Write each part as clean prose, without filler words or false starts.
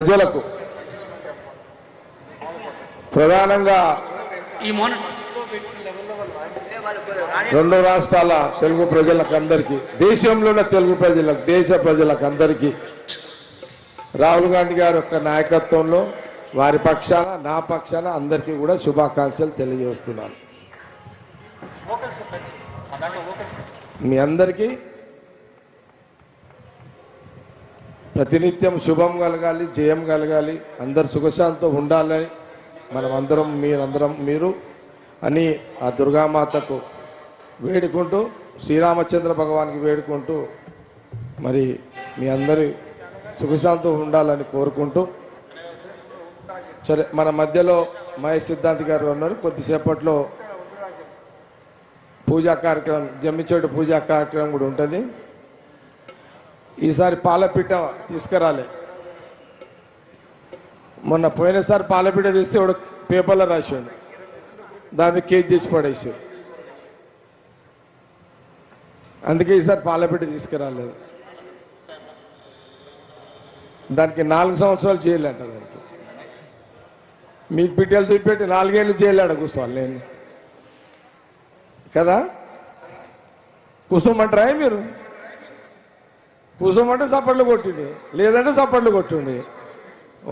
ప్రజలకు ప్రధానంగా రెండు రాష్ట్రాల తెలుగు ప్రజలకు అందరికీ, దేశంలో ఉన్న తెలుగు ప్రజలకు, దేశ ప్రజలకు అందరికీ రాహుల్ గాంధీ గారి యొక్క నాయకత్వంలో వారి పక్షాన, నా పక్షాన అందరికీ కూడా శుభాకాంక్షలు తెలియజేస్తున్నాను. మీ అందరికీ ప్రతినిత్యం శుభం కలగాలి, జయం కలగాలి, అందరు సుఖశాంతితో ఉండాలని మనం అందరం, మీరు అని ఆ దుర్గామాతకు వేడుకుంటూ, శ్రీరామచంద్ర భగవానికి వేడుకుంటూ, మరి మీ అందరి సుఖశాంతితో ఉండాలని కోరుకుంటూ, సరే మన మధ్యలో మహేష్ సిద్ధాంతి గారు ఉన్నారు. కొద్దిసేపట్లో పూజా కార్యక్రమం, జమ్మిచెట్టు పూజా కార్యక్రమం కూడా ఉంటుంది. ఈసారి పాలపిట్ట తీసుకురాలే. మొన్న పోయినసారి పాలపిట్ట తీస్తే వాడు పేపర్లో రాసాడు, దాన్ని కేజీ తీసి పడేసాడు. అందుకే ఈసారి పాలపిట్ట తీసుకురాలేదు. దానికి 4 సంవత్సరాలు చేయాలంట. దానికి మీకు పిట్టలు చూపెట్టి 4 ఏళ్ళు చేయలేడు కూర్చోవాలి నేను కదా. కూర్చోమంటారా మీరు? కూర్చోమంటే చప్పట్లు కొట్టింది, లేదంటే చప్పట్లు కొట్టింది.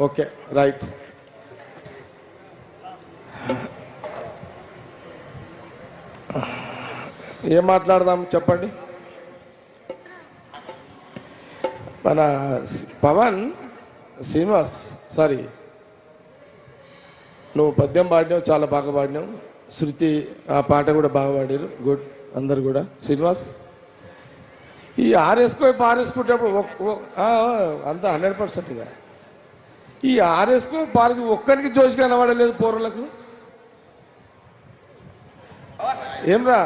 Okay, right. ఏం మాట్లాడదాం చెప్పండి. మన పవన్ శ్రీనివాస్, సారీ, నువ్వు పద్యం పాడినావు, చాలా బాగా పాడినావు. శృతి ఆ పాట కూడా బాగా పాడారు, గుడ్. అందరు కూడా శ్రీనివాస్ ఈ పారేసుకుంటేప్పుడు అంతా 100%గా ఈ పారేసి ఒక్కరికి జోషి కనబడలేదు పౌరులకు. ఏమ్రా,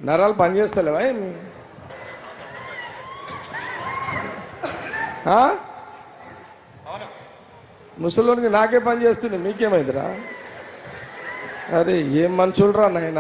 నరాలు పని చేస్తలేవా ఏమి? ముసలోనికి నాకే పని చేస్తుంది, మీకేమైందిరా? అరే ఏం మనుషులరా నాయన.